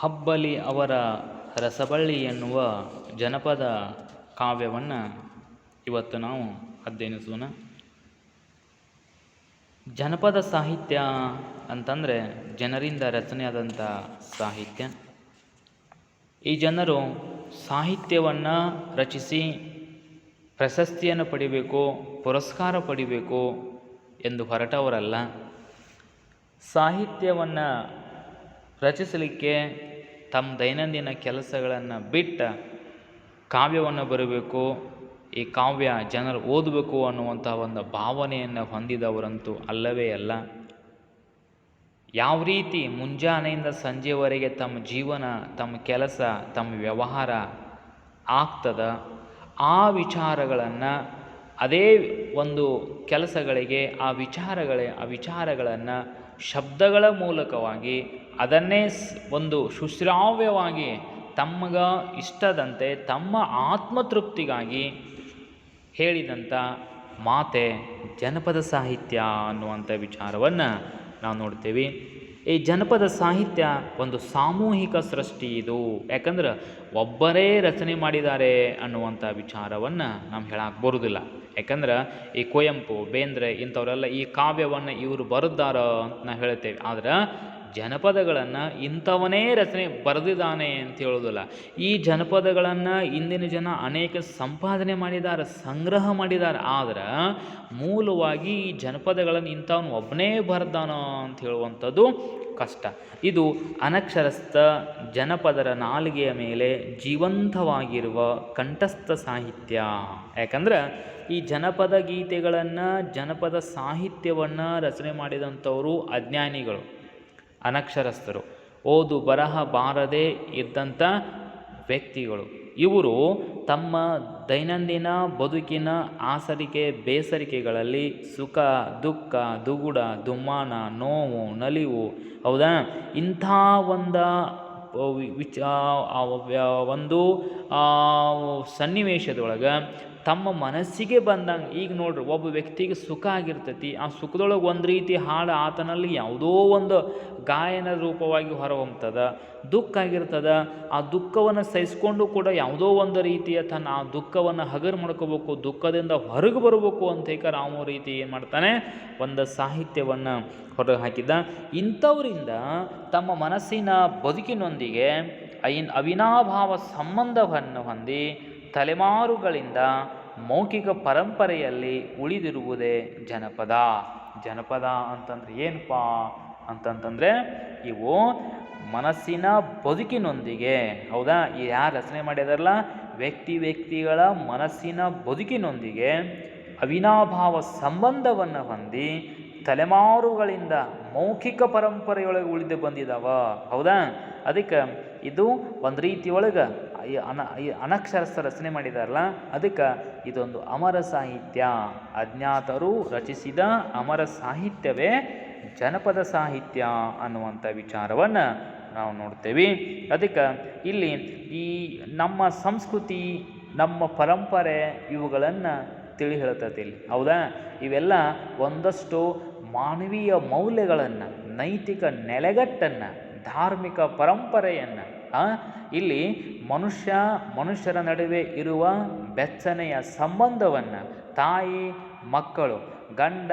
ಹಬ್ಬಲಿ ಅವರ ರಸಬಳ್ಳಿ ಎನ್ನುವ ಜನಪದ ಕಾವ್ಯವನ್ನು ಇವತ್ತು ನಾವು ಅಧ್ಯಯನಿಸೋಣ. ಜನಪದ ಸಾಹಿತ್ಯ ಅಂತಂದರೆ ಜನರಿಂದ ರಚನೆಯಾದಂಥ ಸಾಹಿತ್ಯ. ಈ ಜನರು ಸಾಹಿತ್ಯವನ್ನು ರಚಿಸಿ ಪ್ರಶಸ್ತಿಯನ್ನು ಪಡಿಬೇಕು, ಪುರಸ್ಕಾರ ಪಡಿಬೇಕು ಎಂದು ಹೊರಟವರಲ್ಲ. ಸಾಹಿತ್ಯವನ್ನು ರಚಿಸಲಿಕ್ಕೆ ತಮ್ಮ ದೈನಂದಿನ ಕೆಲಸಗಳನ್ನು ಬಿಟ್ಟ ಕಾವ್ಯವನ್ನು ಬರಬೇಕು, ಈ ಕಾವ್ಯ ಜನರು ಓದಬೇಕು ಅನ್ನುವಂಥ ಒಂದು ಭಾವನೆಯನ್ನು ಹೊಂದಿದವರಂತೂ ಅಲ್ಲವೇ ಅಲ್ಲ. ಯಾವ ರೀತಿ ಮುಂಜಾನೆಯಿಂದ ಸಂಜೆವರೆಗೆ ತಮ್ಮ ಜೀವನ, ತಮ್ಮ ಕೆಲಸ, ತಮ್ಮ ವ್ಯವಹಾರ ಆಗ್ತದ, ಆ ವಿಚಾರಗಳನ್ನು ಅದೇ ಒಂದು ಕೆಲಸಗಳಿಗೆ ಆ ವಿಚಾರಗಳನ್ನು ಶಬ್ದಗಳ ಮೂಲಕವಾಗಿ ಅದನ್ನೇ ಒಂದು ಸುಶ್ರಾವ್ಯವಾಗಿ ತಮ್ಮಗ ಇಷ್ಟದಂತೆ ತಮ್ಮ ಆತ್ಮತೃಪ್ತಿಗಾಗಿ ಹೇಳಿದಂಥ ಮಾತೆ ಜನಪದ ಸಾಹಿತ್ಯ ಅನ್ನುವಂಥ ವಿಚಾರವನ್ನು ನಾವು ನೋಡ್ತೇವೆ. ಈ ಜನಪದ ಸಾಹಿತ್ಯ ಒಂದು ಸಾಮೂಹಿಕ ಸೃಷ್ಟಿ. ಇದು ಯಾಕಂದ್ರೆ ಒಬ್ಬರೇ ರಚನೆ ಮಾಡಿದ್ದಾರೆ ಅನ್ನುವಂಥ ವಿಚಾರವನ್ನು ನಾವು ಹೇಳಕ್ಕೆ ಬರೋದಿಲ್ಲ. ಯಾಕಂದ್ರೆ ಈ ಕುವೆಂಪು, ಬೇಂದ್ರೆ ಇಂಥವರೆಲ್ಲ ಈ ಕಾವ್ಯವನ್ನು ಇವರು ಬರೆದಾರ ಅಂತ ನಾವು ಹೇಳ್ತೇವೆ. ಆದ್ರೆ ಜನಪದಗಳನ್ನು ಇಂಥವನೇ ರಚನೆ ಬರೆದಿದ್ದಾನೆ ಅಂತ ಹೇಳೋದಿಲ್ಲ. ಈ ಜನಪದಗಳನ್ನು ಇಂದಿನ ಜನ ಅನೇಕ ಸಂಪಾದನೆ ಮಾಡಿದ್ದಾರೆ, ಸಂಗ್ರಹ ಮಾಡಿದ್ದಾರೆ. ಆದ್ರೆ ಮೂಲವಾಗಿ ಈ ಜನಪದಗಳನ್ನು ಇಂಥವನು ಒಬ್ಬನೇ ಬರೆದಾನ ಅಂತ ಹೇಳುವಂಥದ್ದು ಕಷ್ಟ. ಇದು ಅನಕ್ಷರಸ್ಥ ಜನಪದರ ನಾಲಿಗೆಯ ಮೇಲೆ ಜೀವಂತವಾಗಿರುವ ಕಂಠಸ್ಥ ಸಾಹಿತ್ಯ. ಯಾಕಂದ್ರೆ ಈ ಜನಪದ ಗೀತೆಗಳನ್ನು, ಜನಪದ ಸಾಹಿತ್ಯವನ್ನು ರಚನೆ ಮಾಡಿದಂಥವರು ಅಜ್ಞಾನಿಗಳು, ಅನಕ್ಷರಸ್ಥರು, ಓದು ಬರಹ ಬಾರದೇ ಇದ್ದಂಥ ವ್ಯಕ್ತಿಗಳು. ಇವರು ತಮ್ಮ ದೈನಂದಿನ ಬದುಕಿನ ಆಸರಿಕೆ ಬೇಸರಿಕೆಗಳಲ್ಲಿ ಸುಖ, ದುಃಖ, ದುಗುಡ, ದುಮ್ಮಾನ, ನೋವು, ನಲಿವು, ಹೌದಾ, ಇಂಥ ಒಂದು ಸನ್ನಿವೇಶದೊಳಗೆ ತಮ್ಮ ಮನಸ್ಸಿಗೆ ಬಂದಂಗೆ, ಈಗ ನೋಡ್ರಿ, ಒಬ್ಬ ವ್ಯಕ್ತಿಗೆ ಸುಖ ಆಗಿರ್ತೈತಿ, ಆ ಸುಖದೊಳಗೆ ಒಂದು ರೀತಿ ಹಾಡು ಆತನಲ್ಲಿ ಯಾವುದೋ ಒಂದು ಗಾಯನ ರೂಪವಾಗಿ ಹೊರಹೊಮ್ತದ. ದುಃಖ ಆಗಿರ್ತದ, ಆ ದುಃಖವನ್ನು ಸಹಿಸ್ಕೊಂಡು ಕೂಡ ಯಾವುದೋ ಒಂದು ರೀತಿಯ ತನ್ನ ಆ ದುಃಖವನ್ನು ಹಗರು ಮಾಡ್ಕೋಬೇಕು, ದುಃಖದಿಂದ ಹೊರಗೆ ಬರಬೇಕು ಅಂತ ಹೇಳ್ತಾರೆ. ಆ ರೀತಿ ಏನು ಮಾಡ್ತಾನೆ, ಒಂದು ಸಾಹಿತ್ಯವನ್ನು ಹೊರಗೆ ಹಾಕಿದ್ದ. ಇಂಥವರಿಂದ ತಮ್ಮ ಮನಸ್ಸಿನ ಬದುಕಿನೊಂದಿಗೆ ಅವಿನಾಭಾವ ಸಂಬಂಧವನ್ನು ಹೊಂದಿ ತಲೆಮಾರುಗಳಿಂದ ಮೌಖಿಕ ಪರಂಪರೆಯಲ್ಲಿ ಉಳಿದಿರುವುದೇ ಜನಪದ. ಜನಪದ ಅಂತಂದ್ರೆ ಏನಪ್ಪ ಅಂತಂತಂದರೆ ಇವು ಮನಸ್ಸಿನ ಬದುಕಿನೊಂದಿಗೆ, ಹೌದಾ, ಯಾರು ರಚನೆ ಮಾಡಿದಾರಲ್ಲ ವ್ಯಕ್ತಿಗಳ ಮನಸ್ಸಿನ ಬದುಕಿನೊಂದಿಗೆ ಅವಿನಾಭಾವ ಸಂಬಂಧವನ್ನು ಹೊಂದಿ ತಲೆಮಾರುಗಳಿಂದ ಮೌಖಿಕ ಪರಂಪರೆಯೊಳಗೆ ಉಳಿದು ಬಂದಿದ್ದಾವ. ಹೌದಾ, ಅದಕ್ಕೆ ಇದು ಒಂದು ರೀತಿಯೊಳಗೆ ಅನಕ್ಷರಸ್ಥ ರಚನೆ ಮಾಡಿದಾರಲ್ಲ, ಅದಕ್ಕೆ ಇದೊಂದು ಅಮರ ಸಾಹಿತ್ಯ. ಅಜ್ಞಾತರು ರಚಿಸಿದ ಅಮರ ಸಾಹಿತ್ಯವೇ ಜನಪದ ಸಾಹಿತ್ಯ ಅನ್ನುವಂಥ ವಿಚಾರವನ್ನು ನಾವು ನೋಡ್ತೇವೆ. ಅದಕ್ಕೆ ಇಲ್ಲಿ ಈ ನಮ್ಮ ಸಂಸ್ಕೃತಿ, ನಮ್ಮ ಪರಂಪರೆ ಇವುಗಳನ್ನು ತಿಳಿ ಹೇಳ್ತೈತಿ ಇಲ್ಲಿ. ಹೌದಾ, ಇವೆಲ್ಲ ಒಂದಷ್ಟು ಮಾನವೀಯ ಮೌಲ್ಯಗಳನ್ನು, ನೈತಿಕ ನೆಲೆಗಟ್ಟನ್ನು, ಧಾರ್ಮಿಕ ಪರಂಪರೆಯನ್ನು, ಇಲ್ಲಿ ಮನುಷ್ಯರ ನಡುವೆ ಇರುವ ಬೆಚ್ಚನೆಯ ಸಂಬಂಧವನ್ನು, ತಾಯಿ ಮಕ್ಕಳು, ಗಂಡ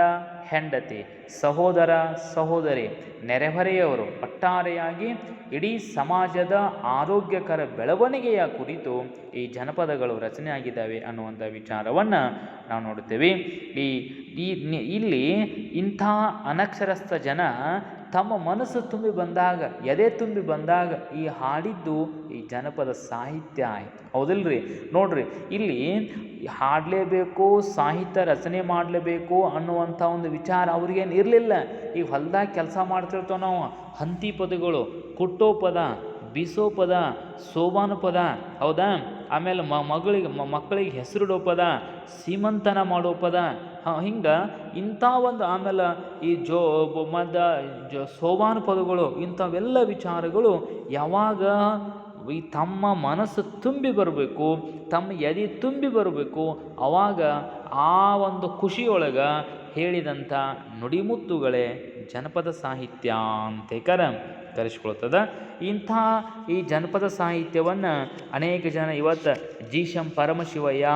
ಹೆಂಡತಿ, ಸಹೋದರ ಸಹೋದರಿ, ನೆರೆಹೊರೆಯವರು, ಒಟ್ಟಾರೆಯಾಗಿ ಇಡೀ ಸಮಾಜದ ಆರೋಗ್ಯಕರ ಬೆಳವಣಿಗೆಯ ಕುರಿತು ಈ ಜನಪದಗಳು ರಚನೆಯಾಗಿದ್ದಾವೆ ಅನ್ನುವಂಥ ವಿಚಾರವನ್ನು ನಾವು ನೋಡುತ್ತೇವೆ. ಇಲ್ಲಿ ಇಂಥ ಅನಕ್ಷರಸ್ಥ ಜನ ತಮ್ಮ ಮನಸ್ಸು ತುಂಬಿ ಬಂದಾಗ, ಎದೆ ತುಂಬಿ ಬಂದಾಗ ಈ ಹಾಡಿದ್ದು ಈ ಜನಪದ ಸಾಹಿತ್ಯ ಆಯಿತು. ಹೌದಿಲ್ರಿ? ನೋಡ್ರಿ, ಇಲ್ಲಿ ಹಾಡಲೇಬೇಕು, ಸಾಹಿತ್ಯ ರಚನೆ ಮಾಡಲೇಬೇಕು ಅನ್ನುವಂಥ ಒಂದು ವಿಚಾರ ಅವ್ರಿಗೇನು ಇರಲಿಲ್ಲ. ಈಗ ಹೊಲ್ದಾಗ ಕೆಲಸ ಮಾಡ್ತಿರ್ತೇವೆ ನಾವು, ಹಂತಿ ಪದಗಳು, ಕುಟ್ಟೋ ಪದ, ಬೀಸೋ ಪದ, ಸೋಬಾನ ಪದ, ಹೌದಾ, ಆಮೇಲೆ ಮಕ್ಕಳಿಗೆ ಹೆಸರಿಡೋ ಪದ, ಸೀಮಂತನ ಮಾಡೋ ಪದ, ಹಿಂಗೆ ಇಂಥ ಒಂದು, ಆಮೇಲೆ ಈ ಸೋಬಾನ ಪದಗಳು, ಇಂಥವೆಲ್ಲ ವಿಚಾರಗಳು ಯಾವಾಗ ಈ ತಮ್ಮ ಮನಸ್ಸು ತುಂಬಿ ಬರಬೇಕು, ತಮ್ಮ ಎದೆ ತುಂಬಿ ಬರಬೇಕು, ಆವಾಗ ಆ ಒಂದು ಖುಷಿಯೊಳಗೆ ಹೇಳಿದಂಥ ನುಡಿಮುತ್ತುಗಳೇ ಜನಪದ ಸಾಹಿತ್ಯ ಅಂತೇಕಾರ ತರಿಸ್ಕೊಳ್ತದೆ. ಇಂಥ ಈ ಜನಪದ ಸಾಹಿತ್ಯವನ್ನು ಅನೇಕ ಜನ ಇವತ್ತು ಜಿ.ಶಂ ಪರಮಶಿವಯ್ಯ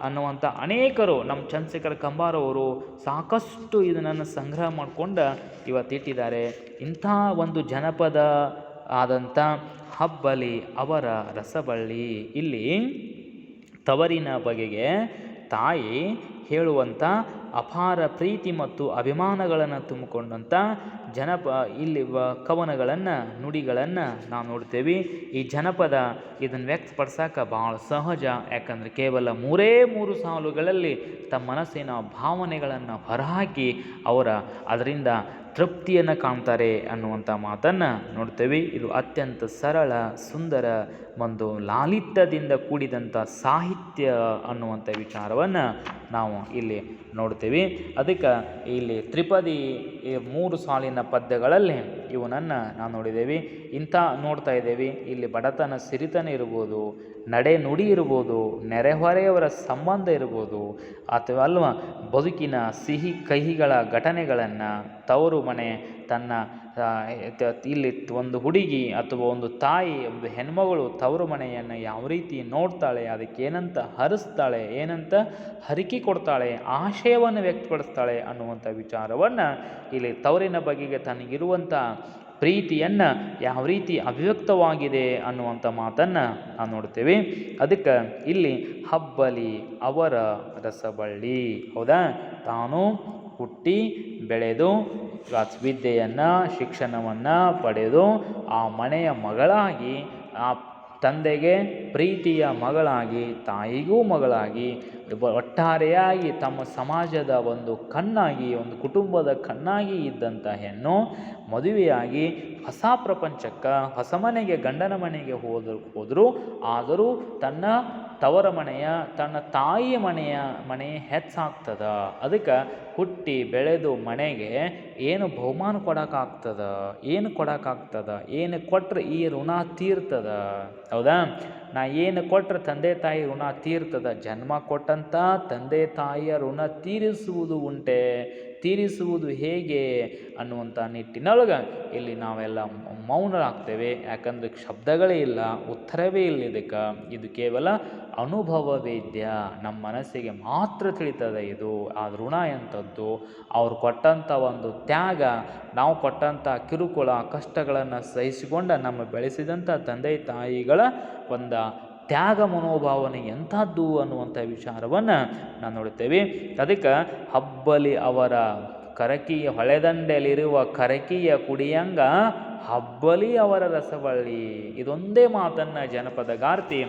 ಅನ್ನುವಂಥ ಅನೇಕರು ನಮ್ಮ ಚಂದ್ರಶೇಖರ ಕಂಬಾರವರು ಸಾಕಷ್ಟು ಇದನ್ನು ಸಂಗ್ರಹ ಮಾಡಿಕೊಂಡು ಇವತ್ತಿಟ್ಟಿದ್ದಾರೆ. ಇಂಥ ಒಂದು ಜನಪದ ಆದಂಥ ಹಬ್ಬಲಿ ಅವರ ರಸಬಳ್ಳಿ, ಇಲ್ಲಿ ತವರಿನ ಬಗೆಗೆ ತಾಯಿ ಹೇಳುವಂಥ ಅಪಾರ ಪ್ರೀತಿ ಮತ್ತು ಅಭಿಮಾನಗಳನ್ನು ತುಂಬಿಕೊಂಡಂಥ ಇಲ್ಲಿ ಕವನಗಳನ್ನು ನುಡಿಗಳನ್ನು ನಾವು ನೋಡ್ತೇವೆ. ಈ ಜನಪದ ಇದನ್ನು ವ್ಯಕ್ತಪಡಿಸೋಕೆ ಭಾಳ ಸಹಜ. ಯಾಕಂದರೆ ಕೇವಲ 3 ಸಾಲುಗಳಲ್ಲಿ ತಮ್ಮ ಮನಸ್ಸಿನ ಭಾವನೆಗಳನ್ನು ಹೊರಹಾಕಿ ಅದರಿಂದ ತೃಪ್ತಿಯನ್ನು ಕಾಣ್ತಾರೆ ಅನ್ನುವಂಥ ಮಾತನ್ನು ನೋಡ್ತೇವೆ. ಇದು ಅತ್ಯಂತ ಸರಳ, ಸುಂದರ ಒಂದು ಲಾಲಿತ್ಯದಿಂದ ಕೂಡಿದಂಥ ಸಾಹಿತ್ಯ ಅನ್ನುವಂಥ ವಿಚಾರವನ್ನು ನಾವು ಇಲ್ಲಿ ನೋಡ್ತೇವೆ. ಅದಕ್ಕೆ ಇಲ್ಲಿ ತ್ರಿಪದಿ 3 ಸಾಲಿನ ಪದ್ಯಗಳಲ್ಲಿ ಇವನನ್ನು ನಾವು ನೋಡಿದ್ದೇವೆ. ಇಂಥ ನೋಡ್ತಾ ಇದ್ದೇವೆ. ಇಲ್ಲಿ ಬಡತನ ಸಿರಿತನ ಇರ್ಬೋದು, ನಡೆ ನುಡಿ ಇರ್ಬೋದು, ನೆರೆಹೊರೆಯವರ ಸಂಬಂಧ ಇರ್ಬೋದು, ಅಥವಾ ಅಲ್ವಾ ಬದುಕಿನ ಸಿಹಿ ಕಹಿಗಳ ಘಟನೆಗಳನ್ನು, ತವರು ಮನೆ ತನ್ನ ಇಲ್ಲಿ ಒಂದು ಹುಡುಗಿ ಅಥವಾ ಒಂದು ತಾಯಿ, ಒಂದು ಹೆಣ್ಮಗಳು ತವರು ಮನೆಯನ್ನು ಯಾವ ರೀತಿ ನೋಡ್ತಾಳೆ, ಅದಕ್ಕೆ ಏನಂತ ಹರಿಸ್ತಾಳೆ, ಏನಂತ ಹರಿಕೆ ಕೊಡ್ತಾಳೆ, ಆಶಯವನ್ನು ವ್ಯಕ್ತಪಡಿಸ್ತಾಳೆ ಅನ್ನುವಂಥ ವಿಚಾರವನ್ನು ಇಲ್ಲಿ ತವರಿನ ಬಗೆಗೆ ತನಗಿರುವಂಥ ಪ್ರೀತಿಯನ್ನು ಯಾವ ರೀತಿ ಅಭಿವ್ಯಕ್ತವಾಗಿದೆ ಅನ್ನುವಂಥ ಮಾತನ್ನು ನಾವು ನೋಡ್ತೇವೆ. ಅದಕ್ಕೆ ಇಲ್ಲಿ ಹಬ್ಬಲಿ ಅವರ ರಸಬಳ್ಳಿ, ಹೌದಾ, ತಾನು ಹುಟ್ಟಿ ಬೆಳೆದು ವಿದ್ಯೆಯನ್ನು ಶಿಕ್ಷಣವನ್ನು ಪಡೆದು ಆ ಮನೆಯ ಮಗಳಾಗಿ, ಆ ತಂದೆಗೆ ಪ್ರೀತಿಯ ಮಗಳಾಗಿ, ತಾಯಿಗೂ ಮಗಳಾಗಿ, ಒಟ್ಟಾರೆಯಾಗಿ ತಮ್ಮ ಸಮಾಜದ ಒಂದು ಕಣ್ಣಾಗಿ, ಒಂದು ಕುಟುಂಬದ ಕಣ್ಣಾಗಿ ಇದ್ದಂಥ ಹೆಣ್ಣು ಮದುವೆಯಾಗಿ ಹೊಸ ಪ್ರಪಂಚಕ್ಕೆ, ಹೊಸ ಮನೆಗೆ, ಗಂಡನ ಮನೆಗೆ ಹೋದರೂ ಆದರೂ ತನ್ನ ತವರ ಮನೆಯ, ತನ್ನ ತಾಯಿಯ ಮನೆ ಹೆಚ್ಚಾಗ್ತದ. ಅದಕ್ಕೆ ಹುಟ್ಟಿ ಬೆಳೆದು ಮನೆಗೆ ಏನು ಬಹುಮಾನ ಕೊಡೋಕ್ಕಾಗ್ತದ, ಏನು ಕೊಡೋಕ್ಕಾಗ್ತದ, ಏನು ಕೊಟ್ಟರೆ ಈ ಋಣ ತೀರ್ತದ, ಹೌದಾ. ನಾ ಏನು ಕೊಟ್ಟರೆ ತಂದೆ ತಾಯಿ ಋಣ ತೀರ್ತದ. ಜನ್ಮ ಕೊಟ್ಟಂಥ ತಂದೆ ತಾಯಿಯ ಋಣ ತೀರಿಸುವುದು ಹೇಗೆ ಅನ್ನುವಂಥ ನಿಟ್ಟಿನೊಳಗೆ ಇಲ್ಲಿ ನಾವೆಲ್ಲ ಮೌನರಾಗ್ತೇವೆ. ಯಾಕಂದರೆ ಶಬ್ದಗಳೇ ಇಲ್ಲ, ಉತ್ತರವೇ ಇಲ್ಲ ಇದಕ್ಕೆ. ಇದು ಕೇವಲ ಅನುಭವ ವೇದ್ಯ, ನಮ್ಮ ಮನಸ್ಸಿಗೆ ಮಾತ್ರ ತಿಳಿತದೆ ಇದು ಆ ಋಣ ಎಂಥದ್ದು. ಅವ್ರು ಕೊಟ್ಟಂಥ ಒಂದು ತ್ಯಾಗ, ನಾವು ಕೊಟ್ಟಂಥ ಕಿರುಕುಳ ಕಷ್ಟಗಳನ್ನು ಸಹಿಸಿಕೊಂಡ ನಮ್ಮ ಬೆಳೆಸಿದಂಥ ತಂದೆ ತಾಯಿಗಳ ಒಂದು ತ್ಯಾಗ ಮನೋಭಾವನೆ ಎಂಥದ್ದು ಅನ್ನುವಂಥ ವಿಚಾರವನ್ನು ನಾವು ನೋಡುತ್ತೇವೆ. ಅದಕ್ಕೆ ಹಬ್ಬಲಿ ಅವರ ಕರಕಿಯ ಹೊಳೆದಂಡೆಯಲ್ಲಿರುವ ಕರಕಿಯ ಕುಡಿಯಂಗ ಹಬ್ಬಲಿ ಅವರ ರಸಬಳ್ಳಿ, ಇದೊಂದೇ ಮಾತನ್ನು ಜನಪದಗಾರ್ತಿ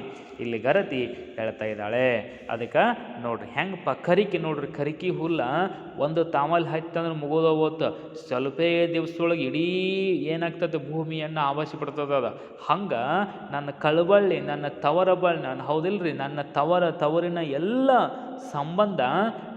ಇಲ್ಲಿ ಗರತಿ ಹೇಳ್ತಾ ಇದ್ದಾಳೆ. ಅದಕ್ಕೆ ನೋಡ್ರಿ ಹೆಂಗಪ್ಪ ಕರಿಕೆ, ನೋಡ್ರಿ ಕರಿಕೆ ಹುಲ್ಲ ಒಂದು ತಾಮಲ್ಲಿ ಹತ್ತಂದ್ರೆ ಮುಗೋದೋಗುತ್ತೆ, ಸ್ವಲ್ಪೇ ದಿವಸದೊಳಗೆ ಇಡೀ ಏನಾಗ್ತದೆ ಭೂಮಿಯನ್ನು ಆವರಿಸಿ ಬಿಡ್ತದ. ಹಂಗೆ ನನ್ನ ಕಳಬಳ್ಳಿ, ನನ್ನ ತವರ ಬಳ್ಳಿ, ನಾನು ಹೌದಿಲ್ರಿ, ನನ್ನ ತವರಿನ ಎಲ್ಲ ಸಂಬಂಧ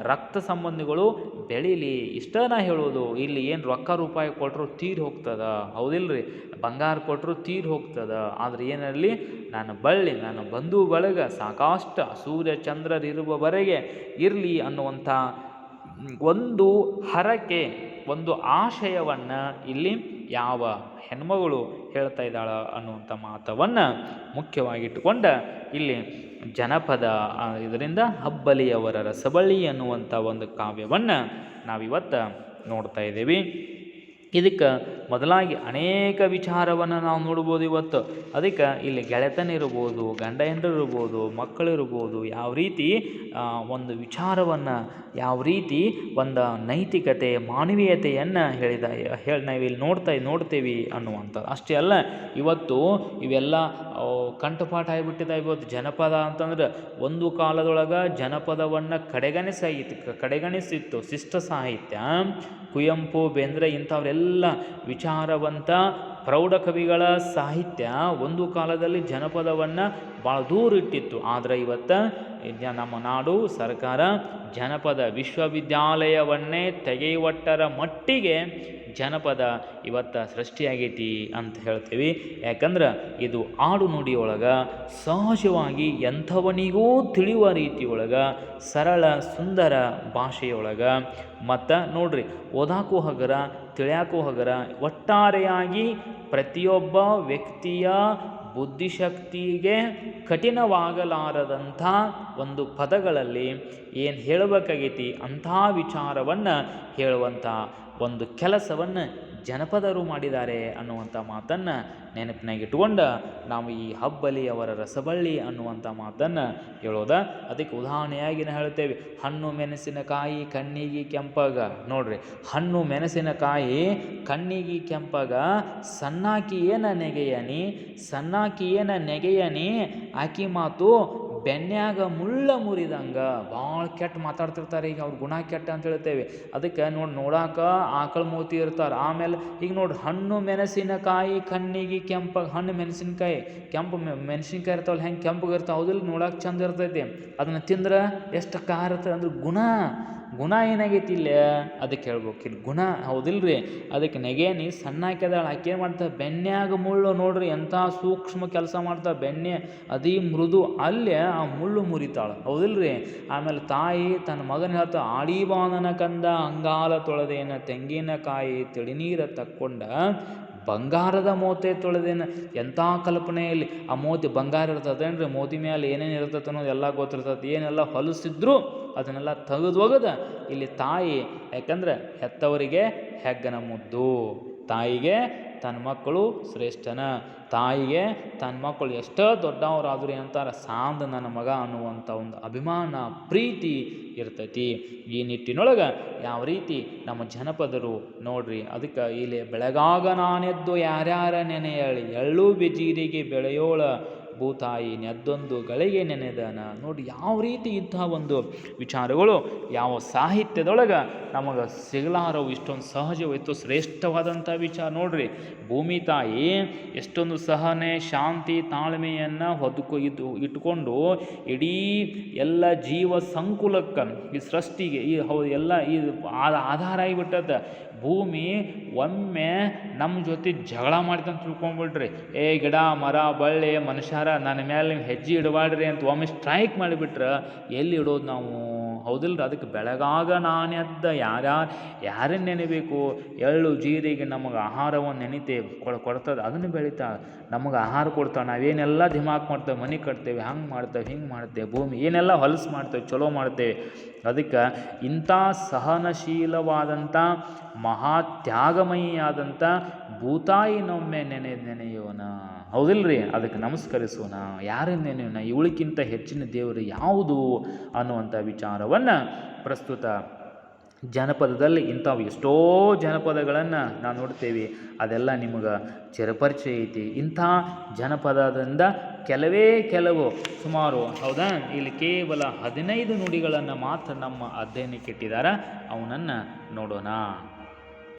ರಕ್ತ ಸಂಬಂಧಿಗಳು ಬೆಳೀಲಿ, ಇಷ್ಟ ನಾ ಹೇಳೋದು. ಇಲ್ಲಿ ಏನು ರೊಕ್ಕ ರೂಪಾಯಿ ಕೊಟ್ಟರು ತೀರಿ ಹೋಗ್ತದ, ಹೌದಿಲ್ರಿ, ಬಂಗಾರ ಕೊಟ್ಟರು ತೀರಿ ಹೋಗ್ತದ. ಆದರೆ ಏನಲ್ಲಿ ನನ್ನ ಬಳ್ಳಿ, ನನ್ನ ಬಂಧು ಬಳಗ ಸಾಕಷ್ಟು ಸೂರ್ಯ ಚಂದ್ರರಿರುವವರೆಗೆ ಇರಲಿ ಅನ್ನುವಂಥ ಒಂದು ಹರಕೆ, ಒಂದು ಆಶಯವನ್ನು ಇಲ್ಲಿ ಯಾವ ಹೆಣ್ಮಗಳು ಹೇಳ್ತಾ ಇದ್ದಾಳ ಅನ್ನುವಂಥ ಮಾತವನ್ನು ಮುಖ್ಯವಾಗಿಟ್ಟುಕೊಂಡ ಇಲ್ಲಿ ಜನಪದ ಇದರಿಂದ ಹಬ್ಬಲಿಯವರ ರಸಬಳ್ಳಿ ಅನ್ನುವಂಥ ಒಂದು ಕಾವ್ಯವನ್ನು ನಾವಿವತ್ತು ನೋಡ್ತಾ ಇದ್ದೀವಿ. ಇದಕ್ಕೆ ಮೊದಲಾಗಿ ಅನೇಕ ವಿಚಾರವನ್ನು ನಾವು ನೋಡ್ಬೋದು ಇವತ್ತು. ಅದಕ್ಕೆ ಇಲ್ಲಿ ಗೆಳೆತನ ಇರ್ಬೋದು, ಗಂಡ ಹೆಂಡರು ಇರ್ಬೋದು, ಮಕ್ಕಳಿರ್ಬೋದು, ಯಾವ ರೀತಿ ಒಂದು ವಿಚಾರವನ್ನು, ಯಾವ ರೀತಿ ಒಂದು ನೈತಿಕತೆ ಮಾನವೀಯತೆಯನ್ನು ನಾವಿಲ್ಲಿ ನೋಡ್ತೇವೆ ಅನ್ನುವಂಥದ್ದು. ಅಷ್ಟೇ ಅಲ್ಲ, ಇವತ್ತು ಇವೆಲ್ಲ ಕಂಠಪಾಠ ಆಗಿಬಿಟ್ಟಿದೆ. ಇವತ್ತು ಜನಪದ ಅಂತಂದ್ರೆ ಒಂದು ಕಾಲದೊಳಗೆ ಜನಪದವನ್ನು ಕಡೆಗಣಿಸಿತ್ತು ಶಿಷ್ಟ ಸಾಹಿತ್ಯ. ಕುವೆಂಪು, ಬೇಂದ್ರೆ ಇಂಥವರೆಲ್ಲ ವಿಚಾರವಂತ ಪ್ರೌಢ ಕವಿಗಳ ಸಾಹಿತ್ಯ ಒಂದು ಕಾಲದಲ್ಲಿ ಜನಪದವನ್ನು ಭಾಳ ದೂರ ಇಟ್ಟಿತ್ತು. ಆದರೆ ಇವತ್ತು ನಮ್ಮ ನಾಡು ಸರ್ಕಾರ ಜನಪದ ವಿಶ್ವವಿದ್ಯಾಲಯವನ್ನೇ ತೆಗೆಯುವಟ್ಟರ ಮಟ್ಟಿಗೆ ಜನಪದ ಇವತ್ತು ಸೃಷ್ಟಿಯಾಗೈತಿ ಅಂತ ಹೇಳ್ತೀವಿ. ಯಾಕಂದ್ರೆ ಇದು ಆಡು ನುಡಿಯೊಳಗೆ ಸಹಜವಾಗಿ ಎಂಥವನಿಗೂ ತಿಳಿಯುವ ರೀತಿಯೊಳಗೆ ಸರಳ ಸುಂದರ ಭಾಷೆಯೊಳಗೆ ಮತ್ತು ನೋಡ್ರಿ ಓದಾಕು ಹಗರ ತಿಳಿಯಾಕೂ ಹೋಗರ ಒಟ್ಟಾರೆಯಾಗಿ ಪ್ರತಿಯೊಬ್ಬ ವ್ಯಕ್ತಿಯ ಬುದ್ಧಿಶಕ್ತಿಗೆ ಕಠಿಣವಾಗಲಾರದಂಥ ಒಂದು ಪದಗಳಲ್ಲಿ ಏನು ಹೇಳಬೇಕಾಗೈತಿ ಅಂಥ ವಿಚಾರವನ್ನು ಹೇಳುವಂಥ ಒಂದು ಕೆಲಸವನ್ನು ಜನಪದರು ಮಾಡಿದ್ದಾರೆ ಅನ್ನುವಂಥ ಮಾತನ್ನು ನೆನಪಿನಾಗ ಇಟ್ಕೊಂಡು ನಾವು ಈ ಹಬ್ಬಲಿ ಅವರ ರಸಬಳ್ಳಿ ಅನ್ನುವಂಥ ಮಾತನ್ನು ಹೇಳೋದ. ಅದಕ್ಕೆ ಉದಾಹರಣೆಯಾಗಿ ನಾವು ಹೇಳ್ತೇವೆ, ಹಣ್ಣು ಮೆಣಸಿನಕಾಯಿ ಕಣ್ಣಿಗೆ ಕೆಂಪಗ. ನೋಡ್ರಿ, ಹಣ್ಣು ಮೆಣಸಿನಕಾಯಿ ಕಣ್ಣಿಗೆ ಕೆಂಪಗ, ಸಣ್ಣಾಕಿ ಏನ ನೆಗೆಯನಿ, ಸಣ್ಣಾಕಿ ಏನ ನೆಗೆಯನಿ, ಆಕಿ ಮಾತು ಬೆನ್ಯಾಗ ಮುಳ್ಳ ಮುರಿದಂಗ. ಭಾಳ ಕೆಟ್ಟ ಮಾತಾಡ್ತಿರ್ತಾರೆ. ಈಗ ಅವ್ರ ಗುಣ ಕೆಟ್ಟ ಅಂತ ಹೇಳ್ತೇವೆ. ಅದಕ್ಕೆ ನೋಡಾಕ ಆಕಳ ಮೂತಿ ಇರ್ತಾರೆ. ಆಮೇಲೆ ಈಗ ನೋಡ್ರಿ, ಹಣ್ಣು ಮೆಣಸಿನಕಾಯಿ ಕಣ್ಣಿಗೆ ಕೆಂಪಗ. ಹಣ್ಣು ಮೆಣಸಿನಕಾಯಿ ಕೆಂಪು ಮೆಣಸಿನ್ಕಾಯಿ ಇರ್ತಾವಲ್ಲ, ಹೆಂಗೆ ಕೆಂಪಗೆ ಇರ್ತಾವೆ, ಹೌದಿಲ್ಲ, ನೋಡಕ್ಕೆ ಚಂದ ಇರ್ತೈತಿ. ಅದನ್ನು ತಿಂದ್ರೆ ಎಷ್ಟು ಖಾರ ಇರ್ತದೆ ಅಂದ್ರೆ ಗುಣ ಏನಾಗೈತಿ ಇಲ್ಲ ಅದಕ್ಕೆ ಹೇಳ್ಬೇಕು. ಇಲ್ಲಿ ಗುಣ ಹೌದಿಲ್ರಿ. ಅದಕ್ಕೆ ನೆಗೇನಿ ಸಣ್ಣ ಹಾಕ್ಯದಾಳ, ಆಕೆ ಏನು ಮಾಡ್ತಾಳೆ, ಬೆನ್ಯಾಗ ಮುಳ್ಳು. ನೋಡ್ರಿ ಎಂಥ ಸೂಕ್ಷ್ಮ ಕೆಲಸ ಮಾಡ್ತಾಳೆ. ಬೆಣ್ಣೆ ಅದೇ ಮೃದು, ಅಲ್ಲೇ ಆ ಮುಳ್ಳು ಮುರಿತಾಳೆ, ಹೌದಿಲ್ರಿ. ಆಮೇಲೆ ತಾಯಿ ತನ್ನ ಮಗನ ಹೇಳ್ತಾ, ಆಡಿಬಾನನ ಕಂದ ಅಂಗಾಲ ತೊಳೆದೇನ, ತೆಂಗಿನಕಾಯಿ ತಿಳಿನೀರ ತಕ್ಕೊಂಡ ಬಂಗಾರದ ಮೋತೆ ತೊಳೆದೇನ. ಎಂಥ ಕಲ್ಪನೆಯಲ್ಲಿ ಆ ಮೋತಿ ಬಂಗಾರ ಇರ್ತದೇನ್ರಿ, ಮೋತಿ ಮೇಲೆ ಏನೇನು ಇರ್ತದೆ ಅನ್ನೋದು ಎಲ್ಲ ಗೊತ್ತಿರ್ತದೆ. ಏನೆಲ್ಲ ಹೊಲಸಿದ್ರು ಅದನ್ನೆಲ್ಲ ತೆಗೆದು ಇಲ್ಲಿ ತಾಯಿ, ಯಾಕಂದ್ರೆ ಹೆತ್ತವರಿಗೆ ಹೆಗ್ಗನ ಮುದ್ದು, ತಾಯಿಗೆ ತನ್ನ ಮಕ್ಕಳು ಶ್ರೇಷ್ಠನ, ತಾಯಿಗೆ ತನ್ನ ಮಕ್ಕಳು ಎಷ್ಟೋ ದೊಡ್ಡವರಾದ್ರು ಅಂತಾರೆ, ಸಾಂದ್ ನನ್ನ ಮಗ ಅನ್ನುವಂಥ ಒಂದು ಅಭಿಮಾನ ಪ್ರೀತಿ ಇರ್ತೈತಿ. ಈ ನಿಟ್ಟಿನೊಳಗೆ ಯಾವ ರೀತಿ ನಮ್ಮ ಜನಪದರು ನೋಡ್ರಿ. ಅದಕ್ಕೆ ಇಲ್ಲಿ ಬೆಳಗಾಗ ನಾನೆದ್ದು ಯಾರ್ಯಾರ ನೆನೆಯಳಿ, ಎಳ್ಳು ಬಿಜೀರಿಗೆ ಬೆಳೆಯೋಳ ಭೂತಾಯಿ ನೆದ್ದೊಂದು ಗಳಿಗೆ ನೆನೆದನ. ನೋಡಿ ಯಾವ ರೀತಿ ಇಂಥ ಒಂದು ವಿಚಾರಗಳು ಯಾವ ಸಾಹಿತ್ಯದೊಳಗೆ ನಮಗೆ ಸಿಗಲಾರವು. ಇಷ್ಟೊಂದು ಸಹಜವಿತ್ತು, ಶ್ರೇಷ್ಠವಾದಂಥ ವಿಚಾರ ನೋಡ್ರಿ. ಭೂಮಿ ತಾಯಿ ಎಷ್ಟೊಂದು ಸಹನೆ, ಶಾಂತಿ, ತಾಳ್ಮೆಯನ್ನು ಇಟ್ಕೊಂಡು ಇಡೀ ಎಲ್ಲ ಜೀವ ಸಂಕುಲಕ್ಕೆ, ಈ ಸೃಷ್ಟಿಗೆ ಎಲ್ಲ ಆಧಾರ ಆಗಿಬಿಟ್ಟದ. ಭೂಮಿ ಒಮ್ಮೆ ನಮ್ಮ ಜೊತೆ ಜಗಳ ಮಾಡ್ತಂತ ತಿಳ್ಕೊಂಡ್ಬಿಡ್ರಿ, ಏ ಗಿಡ ಮರ ಬಳ್ಳಿ ಮನುಷ್ಯರ ನನ್ನ ಮೇಲೆ ನೀವು ಹೆಜ್ಜೆ ಇಡಬಾಡ್ರಿ ಅಂತ ಒಮ್ಮೆ ಸ್ಟ್ರೈಕ್ ಮಾಡಿಬಿಟ್ರೆ ಎಲ್ಲಿ ಇಡೋದು ನಾವು, ಹೌದಿಲ್ರಿ. ಅದಕ್ಕೆ ಬೆಳಗಾಗ ನಾನೆದ್ದ ಯಾರನ್ನು ನೆನೆಬೇಕು, ಎಳ್ಳು ಜೀರಿಗೆ ನಮಗೆ ಆಹಾರವನ್ನು ನೆನಿತೆ ಕೊಡ್ತದೆ, ಅದನ್ನು ಬೆಳಿತಾಳೆ, ನಮಗೆ ಆಹಾರ ಕೊಡ್ತಾಳೆ. ನಾವೇನೆಲ್ಲ ದಿಮಾಕ್ ಮಾಡ್ತೇವೆ, ಮನೆ ಕಟ್ತೇವೆ, ಹಂಗೆ ಮಾಡ್ತೇವೆ, ಹಿಂಗೆ ಮಾಡ್ತೇವೆ, ಭೂಮಿ ಏನೆಲ್ಲ ಹೊಲಸು ಮಾಡ್ತೇವೆ, ಚಲೋ ಮಾಡ್ತೇವೆ. ಅದಕ್ಕೆ ಇಂಥ ಸಹನಶೀಲವಾದಂಥ ಮಹಾತ್ಯಾಗಮಯಿಯಾದಂಥ ಭೂತಾಯಿನೊಮ್ಮೆ ನೆನೆಯೋಣ, ಹೌದಿಲ್ರಿ. ಅದಕ್ಕೆ ನಮಸ್ಕರಿಸೋಣ, ಯಾರನ್ನು ನೆನೆಯೋಣ, ಇವಳಿಗಿಂತ ಹೆಚ್ಚಿನ ದೇವರು ಯಾವುದು ಅನ್ನುವಂಥ ವಿಚಾರವನ್ನು ಪ್ರಸ್ತುತ ಜನಪದದಲ್ಲಿ ಇಂಥವು ಎಷ್ಟೋ ಜನಪದಗಳನ್ನು ನಾವು ನೋಡ್ತೇವೆ. ಅದೆಲ್ಲ ನಿಮಗೆ ಚಿರಪರಿಚಯ ಐತಿ. ಇಂಥ ಜನಪದದಿಂದ ಕೆಲವು ಸುಮಾರು, ಹೌದಾ, ಇಲ್ಲಿ ಕೇವಲ 15 ನುಡಿಗಳನ್ನು ಮಾತ್ರ ನಮ್ಮ ಅಧ್ಯಯನಕ್ಕೆ ಇಟ್ಟಿದ್ದಾರೆ. ಅವನನ್ನು ನೋಡೋಣ.